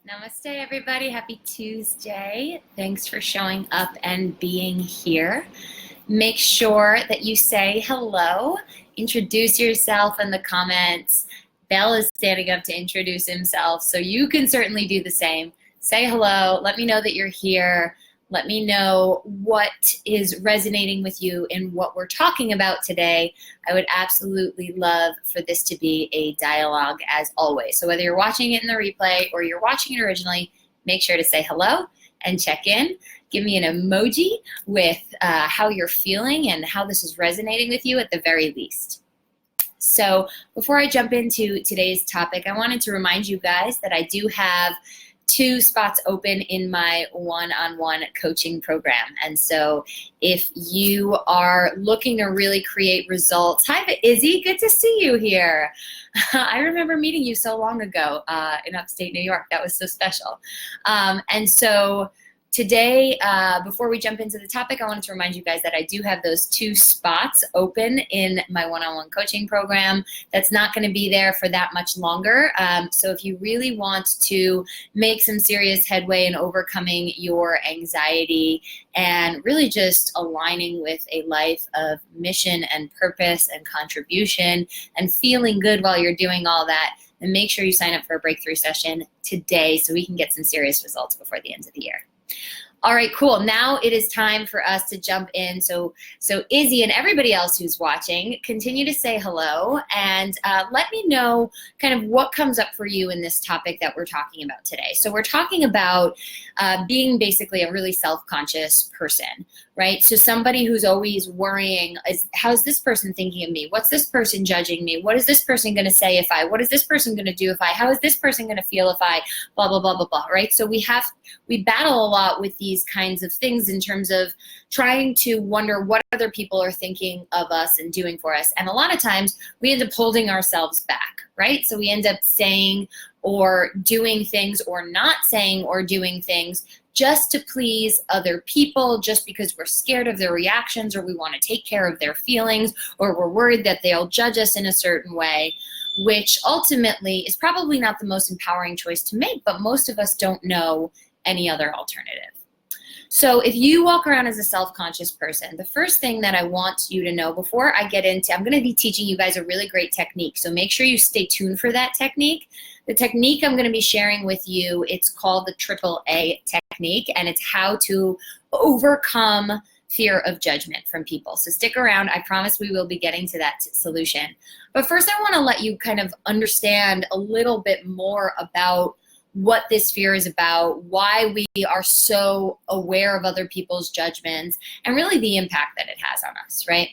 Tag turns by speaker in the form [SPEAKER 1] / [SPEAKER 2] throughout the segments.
[SPEAKER 1] Namaste, everybody. Happy Tuesday. Thanks for showing up and being here. Make sure that you say hello. Introduce yourself in the comments. Bell is standing up to introduce himself, so you can certainly do the same. Say hello. Let me know that you're here. Let me know what is resonating with you in what we're talking about today. I would absolutely love for this to be a dialogue as always. So whether you're watching it in the replay or you're watching it originally, make sure to say hello and check in. Give me an emoji with how you're feeling and how this is resonating with you at the very least. So before I jump into today's topic, I wanted to remind you guys that I do have 2 spots open in my one-on-one coaching program. And so if you are looking to really create results, hi Izzy, good to see you here. I remember meeting you so long ago in upstate New York. That was so special. And so today, before we jump into the topic, I wanted to remind you guys that I do have those 2 spots open in my one-on-one coaching program. That's not going to be there for that much longer. So if you really want to make some serious headway in overcoming your anxiety and really just aligning with a life of mission and purpose and contribution and feeling good while you're doing all that, then make sure you sign up for a breakthrough session today so we can get some serious results before the end of the year. All right, cool. Now it is time for us to jump in. So Izzy and everybody else who's watching, continue to say hello and let me know kind of what comes up for you in this topic that we're talking about today. So we're talking about being basically a really self-conscious person, right? So somebody who's always worrying, how's this person thinking of me? What's this person judging me? What is this person going to say if I, what is this person going to do if I, how is this person going to feel if I, blah, blah, blah, blah, blah, right? So we battle a lot with these kinds of things in terms of trying to wonder what other people are thinking of us and doing for us. And a lot of times we end up holding ourselves back, right? So we end up saying or doing things or not saying or doing things just to please other people, just because we're scared of their reactions or we want to take care of their feelings or we're worried that they'll judge us in a certain way, which ultimately is probably not the most empowering choice to make, but most of us don't know any other alternative. So if you walk around as a self-conscious person, the first thing that I want you to know before I get into, I'm going to be teaching you guys a really great technique. So make sure you stay tuned for that technique. The technique I'm going to be sharing with you, it's called the AAA technique, and it's how to overcome fear of judgment from people. So stick around. I promise we will be getting to that solution. But first, I want to let you kind of understand a little bit more about what this fear is about, why we are so aware of other people's judgments, and really the impact that it has on us, right?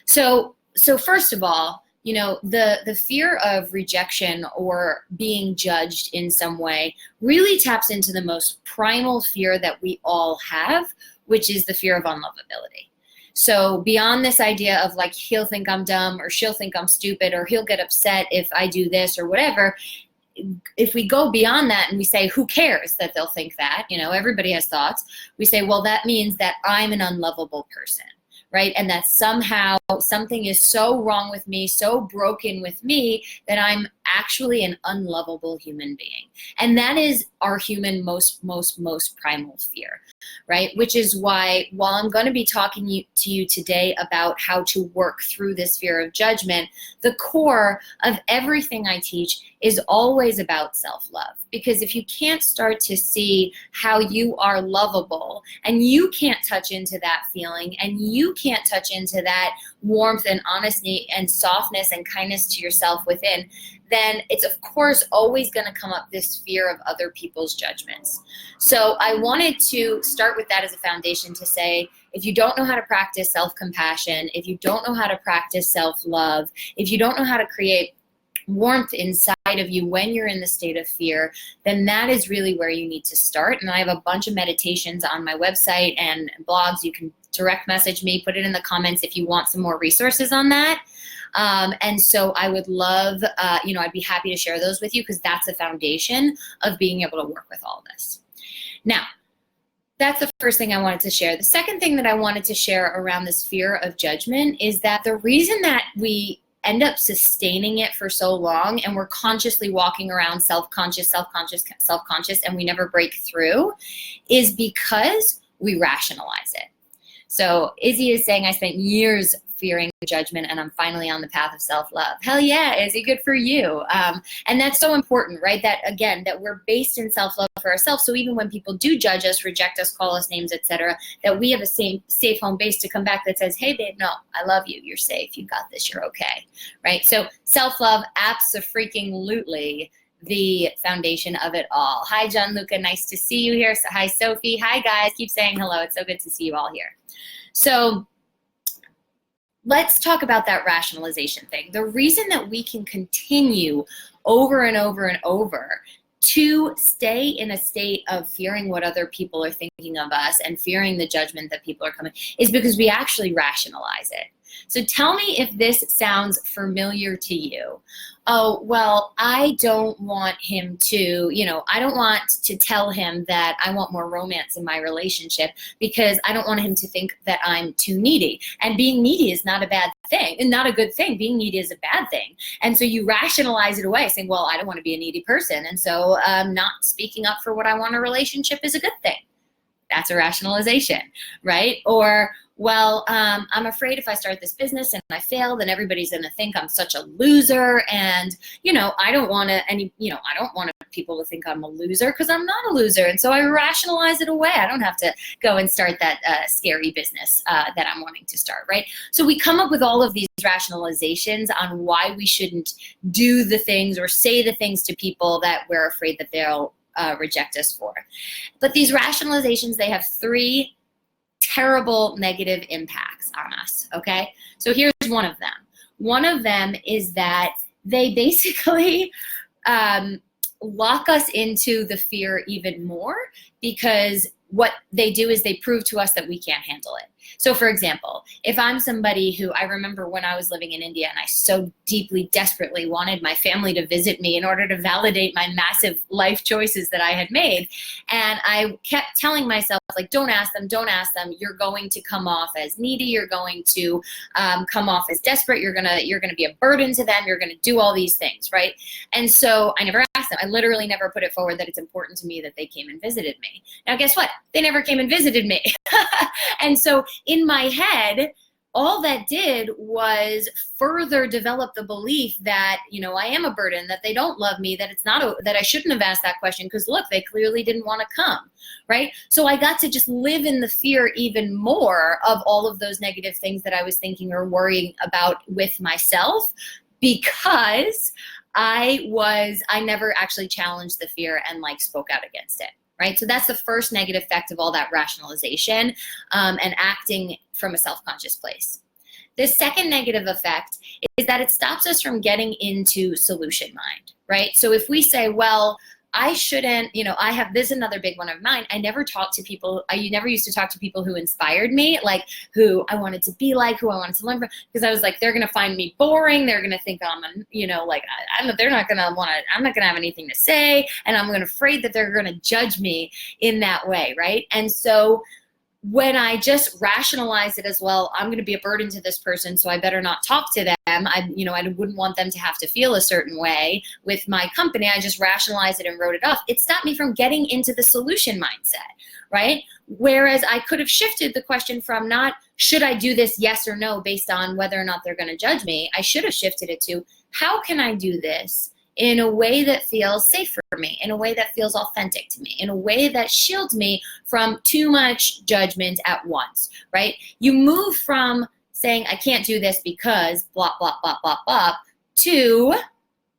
[SPEAKER 1] So first of all, you know, the fear of rejection or being judged in some way really taps into the most primal fear that we all have, which is the fear of unlovability. So beyond this idea of like, he'll think I'm dumb or she'll think I'm stupid or he'll get upset if I do this or whatever, if we go beyond that and we say, who cares that they'll think that, you know, everybody has thoughts, we say, well, that means that I'm an unlovable person, right? And that somehow something is so wrong with me, so broken with me, that I'm actually an unlovable human being. And that is our human most primal fear, right? Which is why, while I'm going to be talking to you today about how to work through this fear of judgment, the core of everything I teach is always about self-love. Because if you can't start to see how you are lovable and you can't touch into that feeling and you can't touch into that warmth and honesty and softness and kindness to yourself within, then it's of course always going to come up this fear of other people's judgments. So I wanted to start with that as a foundation to say, if you don't know how to practice self-compassion, if you don't know how to practice self-love, if you don't know how to create warmth inside of you when you're in the state of fear, then that is really where you need to start. And I have a bunch of meditations on my website and blogs. You can direct message me, put it in the comments if you want some more resources on that. And so I would love, I'd be happy to share those with you because that's the foundation of being able to work with all of this. Now, that's the first thing I wanted to share. The second thing that I wanted to share around this fear of judgment is that the reason that we end up sustaining it for so long, and we're consciously walking around self-conscious, and we never break through, is because we rationalize it. So Izzy is saying, I spent years fearing judgment and I'm finally on the path of self-love. Hell yeah, Izzy, good for you. And that's so important, right? That again, that we're based in self-love for ourselves. So even when people do judge us, reject us, call us names, etc., that we have a safe home base to come back that says, hey babe, no, I love you. You're safe. You got this. You're okay. Right? So self-love, abso-freaking-lutely the foundation of it all. Hi, John Luca. Nice to see you here. So, hi, Sophie. Hi, guys. Keep saying hello. It's so good to see you all here. So let's talk about that rationalization thing. The reason that we can continue over and over and over to stay in a state of fearing what other people are thinking of us and fearing the judgment that people are coming is because we actually rationalize it. So tell me if this sounds familiar to you. Oh, well, I don't want him to, I don't want to tell him that I want more romance in my relationship because I don't want him to think that I'm too needy. And being needy is not a bad thing, and not a good thing. Being needy is a bad thing. And so you rationalize it away, saying, well, I don't want to be a needy person. And so not speaking up for what I want in a relationship is a good thing. That's a rationalization, right? Or, well, I'm afraid if I start this business and I fail, then everybody's going to think I'm such a loser. And, I don't want to, I don't want people to think I'm a loser because I'm not a loser. And so I rationalize it away. I don't have to go and start that scary business that I'm wanting to start, right? So we come up with all of these rationalizations on why we shouldn't do the things or say the things to people that we're afraid that they'll reject us for. But these rationalizations, they have three terrible negative impacts on us, okay? So here's one of them. One of them is that they basically lock us into the fear even more, because what they do is they prove to us that we can't handle it. So for example, if I'm somebody who, I remember when I was living in India and I so deeply, desperately wanted my family to visit me in order to validate my massive life choices that I had made. And I kept telling myself, like, don't ask them. You're going to come off as needy. You're going to come off as desperate. You're gonna be a burden to them. You're gonna do all these things, right? And so I never asked them. I literally never put it forward that it's important to me that they came and visited me. Now, guess what? They never came and visited me. And so in my head, all that did was further develop the belief that, I am a burden, that they don't love me, that it's not that I shouldn't have asked that question because look, they clearly didn't want to come, right? So I got to just live in the fear even more of all of those negative things that I was thinking or worrying about with myself, because I never actually challenged the fear and spoke out against it. Right? So that's the first negative effect of all that rationalization and acting from a self-conscious place. The second negative effect is that it stops us from getting into solution mind, right? So if we say, well, I shouldn't, I have this, another big one of mine. I never talked to people. I never used to talk to people who inspired me, like who I wanted to be like, who I wanted to learn from, because I was like, they're going to find me boring. They're going to think I'm, they're not going to want to, I'm not going to have anything to say. And I'm afraid that they're going to judge me in that way. Right. And so when I just rationalize it as, well, I'm going to be a burden to this person, so I better not talk to them. I wouldn't want them to have to feel a certain way with my company. I just rationalized it and wrote it off. It stopped me from getting into the solution mindset, right? Whereas I could have shifted the question from not, should I do this, yes or no, based on whether or not they're going to judge me. I should have shifted it to, how can I do this in a way that feels safe for me, in a way that feels authentic to me, in a way that shields me from too much judgment at once, right? You move from saying, I can't do this because blah, blah, blah, blah, blah, to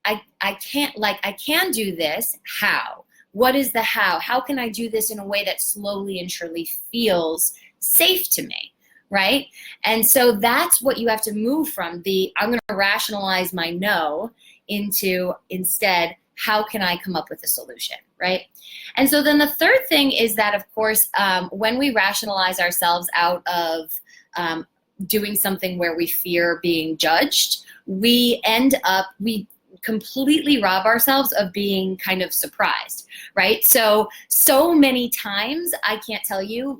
[SPEAKER 1] I can do this, how? What is the how? How can I do this in a way that slowly and surely feels safe to me, right? And so that's what you have to move from, I'm going to rationalize my no, into instead, how can I come up with a solution, right? And so then the third thing is that, of course, when we rationalize ourselves out of doing something where we fear being judged, we completely rob ourselves of being kind of surprised, right? So many times, I can't tell you,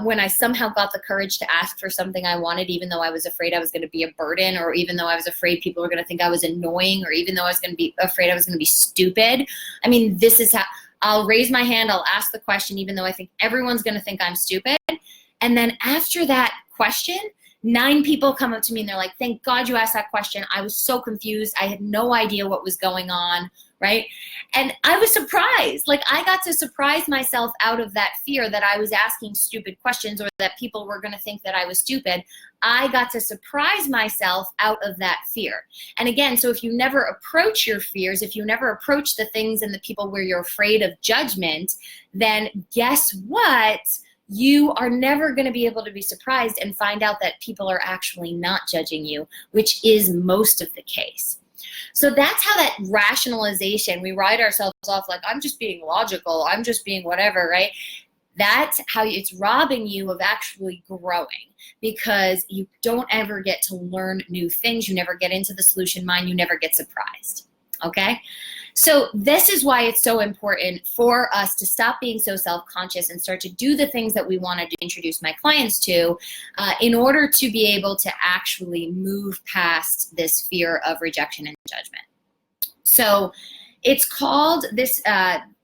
[SPEAKER 1] when I somehow got the courage to ask for something I wanted, even though I was afraid I was going to be a burden, or even though I was afraid people were going to think I was annoying, or even though I was going to be afraid I was going to be stupid. I mean, this is how I'll raise my hand, I'll ask the question, even though I think everyone's going to think I'm stupid. And then after that question, 9 people come up to me and they're like, thank God you asked that question. I was so confused. I had no idea what was going on, right? And I was surprised. Like, I got to surprise myself out of that fear that I was asking stupid questions or that people were going to think that I was stupid. I got to surprise myself out of that fear. And again, so if you never approach your fears, if you never approach the things and the people where you're afraid of judgment, then guess what? You are never going to be able to be surprised and find out that people are actually not judging you, which is most of the case. So that's how that rationalization, we write ourselves off like, I'm just being logical, I'm just being whatever, right? That's how it's robbing you of actually growing, because you don't ever get to learn new things. You never get into the solution mind. You never get surprised, okay? So this is why it's so important for us to stop being so self-conscious and start to do the things that we want to introduce my clients to in order to be able to actually move past this fear of rejection and judgment. So it's called this,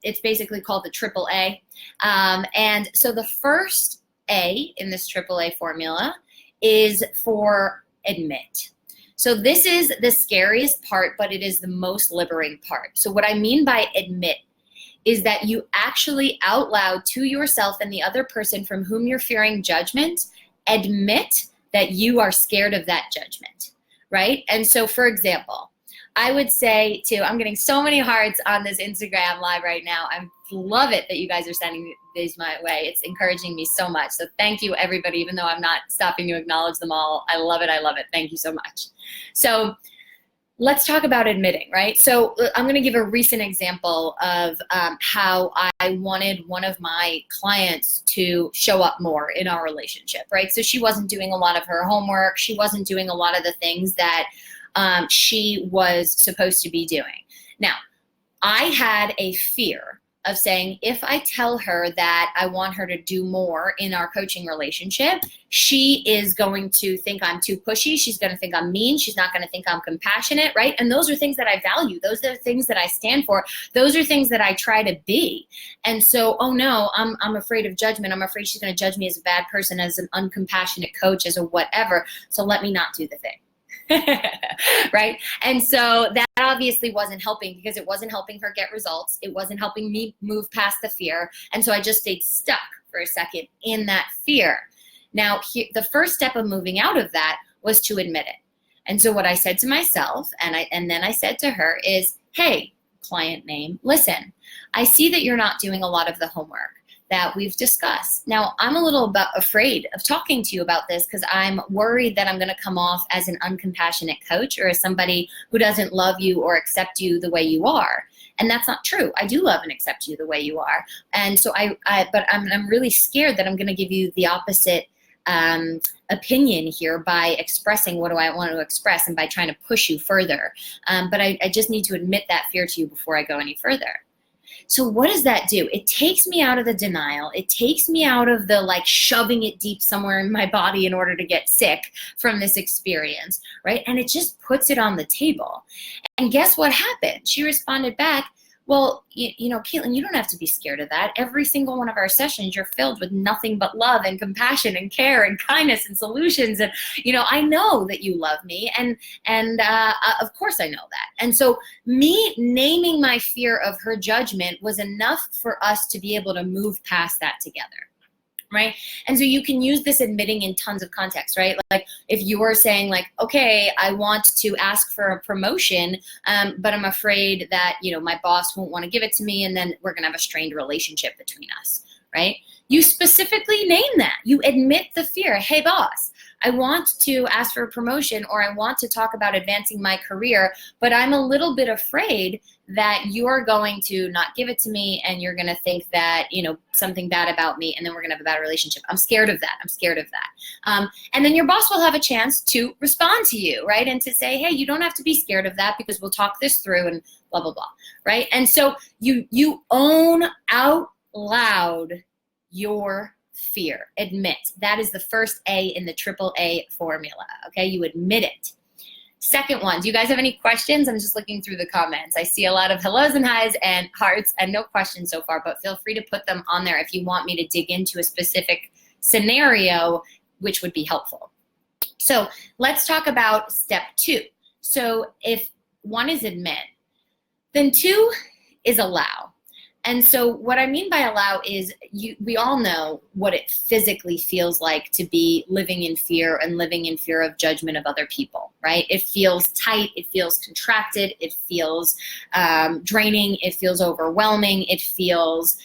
[SPEAKER 1] it's basically called the triple A. And so the first A in this triple A formula is for admit. So this is the scariest part, but it is the most liberating part. So what I mean by admit is that you actually out loud to yourself and the other person from whom you're fearing judgment, admit that you are scared of that judgment, right? And so for example, I would say I'm getting so many hearts on this Instagram live right now. I love it that you guys are sending these my way. It's encouraging me so much. So thank you, everybody, even though I'm not stopping to acknowledge them all. I love it. I love it. Thank you so much. So let's talk about admitting, right? So I'm going to give a recent example of how I wanted one of my clients to show up more in our relationship, right? So she wasn't doing a lot of her homework. She wasn't doing a lot of the things that she was supposed to be doing. Now, I had a fear of saying, if I tell her that I want her to do more in our coaching relationship, she is going to think I'm too pushy. She's going to think I'm mean. She's not going to think I'm compassionate, right? And those are things that I value. Those are things that I stand for. Those are things that I try to be. And so, oh no, I'm afraid of judgment. I'm afraid she's going to judge me as a bad person, as an uncompassionate coach, as a whatever. So let me not do the thing. Right? And so that obviously wasn't helping, because it wasn't helping her get results. It wasn't helping me move past the fear. And so I just stayed stuck for a second in that fear. Now, the first step of moving out of that was to admit it. And so what I said to myself, and then I said to her is, hey, client name, listen, I see that you're not doing a lot of the homework that we've discussed. Now, I'm a little bit afraid of talking to you about this because I'm worried that I'm going to come off as an uncompassionate coach or as somebody who doesn't love you or accept you the way you are. And that's not true. I do love and accept you the way you are. And so but I'm really scared that I'm going to give you the opposite opinion here by expressing what do I want to express and by trying to push you further. But I just need to admit that fear to you before I go any further. So what does that do? It takes me out of the denial. It takes me out of the like shoving it deep somewhere in my body in order to get sick from this experience, right? And it just puts it on the table. And guess what happened? She responded back, well, you know, Caitlin, you don't have to be scared of that. Every single one of our sessions, you're filled with nothing but love and compassion and care and kindness and solutions. And, you know, I know that you love me. And of course I know that. And so me naming my fear of her judgment was enough for us to be able to move past that together. Right? And so you can use this admitting in tons of contexts, right? Like if you are saying like, okay, I want to ask for a promotion, but I'm afraid that, you know, my boss won't want to give it to me and then we're going to have a strained relationship between us, right? You specifically name that. You admit the fear. Hey, boss, I want to ask for a promotion or I want to talk about advancing my career, but I'm a little bit afraid that you're going to not give it to me and you're going to think that, you know, something bad about me and then we're going to have a bad relationship. I'm scared of that. I'm scared of that. And then your boss will have a chance to respond to you, right? And to say, hey, you don't have to be scared of that because we'll talk this through and blah, blah, blah, right? And so you own out loud your fear. Admit. That is the first A in the AAA formula. Okay, you admit it. Second one, do you guys have any questions? I'm just looking through the comments. I see a lot of hellos and highs and hearts and no questions so far, but feel free to put them on there if you want me to dig into a specific scenario, which would be helpful. So let's talk about step 2. So if 1 is admit, then 2 is allow. And so what I mean by allow is we all know what it physically feels like to be living in fear and living in fear of judgment of other people, right? It feels tight, it feels contracted, it feels draining, it feels overwhelming, it feels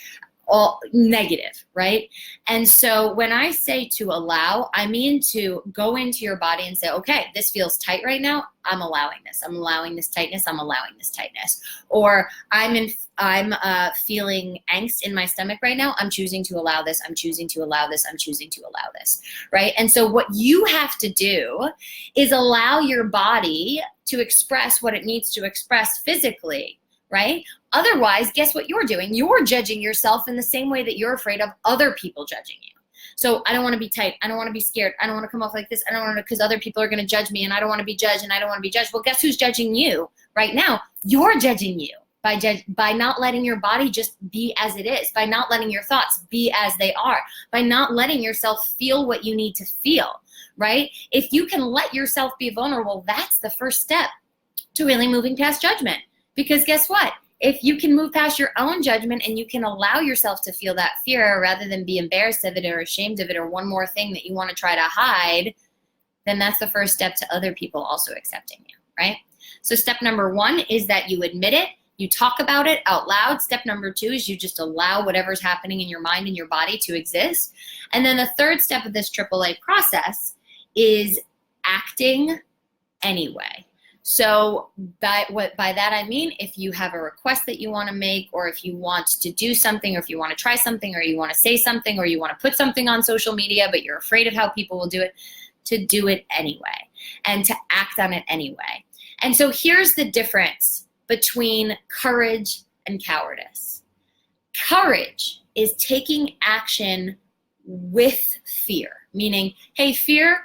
[SPEAKER 1] all negative, right? And so when I say to allow, I mean to go into your body and say, okay, this feels tight right now. I'm allowing this. I'm allowing this tightness. I'm allowing this tightness. Or I'm feeling angst in my stomach right now. I'm choosing to allow this. I'm choosing to allow this. I'm choosing to allow this, right? And so what you have to do is allow your body to express what it needs to express physically, right? Otherwise, guess what you're doing? You're judging yourself in the same way that you're afraid of other people judging you. So I don't want to be tight. I don't want to be scared. I don't want to come off like this. I don't want to, because other people are going to judge me and I don't want to be judged and I don't want to be judged. Well, guess who's judging you right now? You're judging you by not letting your body just be as it is, by not letting your thoughts be as they are, by not letting yourself feel what you need to feel, right? If you can let yourself be vulnerable, that's the first step to really moving past judgment. Because guess what? If you can move past your own judgment and you can allow yourself to feel that fear rather than be embarrassed of it or ashamed of it or one more thing that you want to try to hide, then that's the first step to other people also accepting you, right? So step number 1 is that you admit it, you talk about it out loud. Step number 2 is you just allow whatever's happening in your mind and your body to exist. And then the third step of this AAA process is acting anyway. So by that I mean, if you have a request that you want to make, or if you want to do something, or if you want to try something, or you want to say something, or you want to put something on social media, but you're afraid of how people will do it, to do it anyway and to act on it anyway. And so here's the difference between courage and cowardice. Courage is taking action with fear, meaning, hey, fear,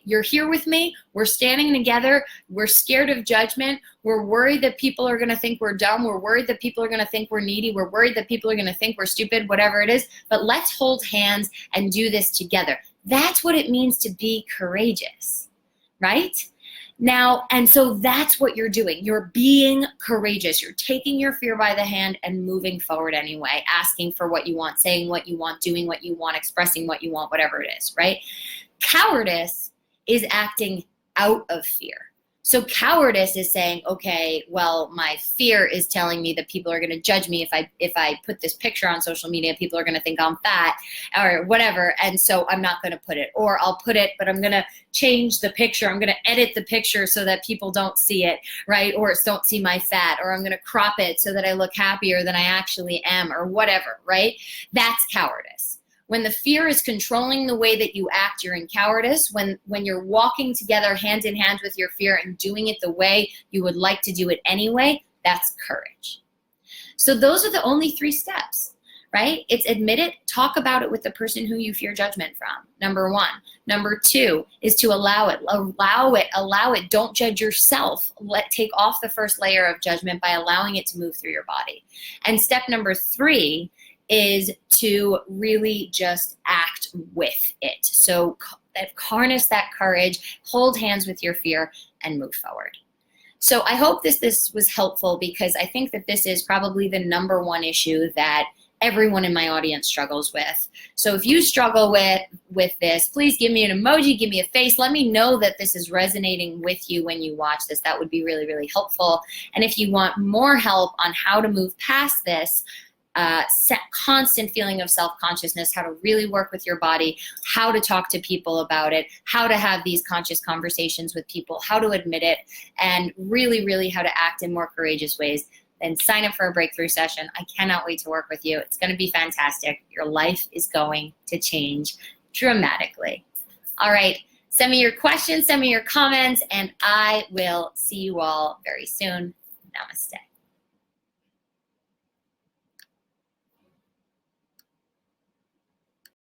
[SPEAKER 1] you're here with me, we're standing together, we're scared of judgment, we're worried that people are gonna think we're dumb, we're worried that people are gonna think we're needy, we're worried that people are gonna think we're stupid, whatever it is, but let's hold hands and do this together. That's what it means to be courageous, right? Now, and so that's what you're doing. You're being courageous. You're taking your fear by the hand and moving forward anyway, asking for what you want, saying what you want, doing what you want, expressing what you want, whatever it is, right? Cowardice is acting out of fear. So cowardice is saying, okay, well, my fear is telling me that people are going to judge me if I put this picture on social media. People are going to think I'm fat or whatever, and so I'm not going to put it. Or I'll put it, but I'm going to change the picture. I'm going to edit the picture so that people don't see it, right? Or don't see my fat. Or I'm going to crop it so that I look happier than I actually am, or whatever, right? That's cowardice. When the fear is controlling the way that you act, you're in cowardice. When you're walking together hand in hand with your fear and doing it the way you would like to do it anyway, that's courage. So those are the only 3 steps, right? It's admit it, talk about it with the person who you fear judgment from, number 1. Number 2 is to allow it. Don't judge yourself. Take off the first layer of judgment by allowing it to move through your body. And step number 3 is to really just act with it. So harness that courage, hold hands with your fear, and move forward. So I hope this was helpful, because I think that this is probably the number 1 issue that everyone in my audience struggles with. So if you struggle with this, please give me an emoji, give me a face. Let me know that this is resonating with you when you watch this. That would be really, really helpful. And if you want more help on how to move past this, constant feeling of self-consciousness, how to really work with your body, how to talk to people about it, how to have these conscious conversations with people, how to admit it, and really, really how to act in more courageous ways, then sign up for a breakthrough session. I cannot wait to work with you. It's going to be fantastic. Your life is going to change dramatically. All right. Send me your questions, send me your comments, and I will see you all very soon. Namaste.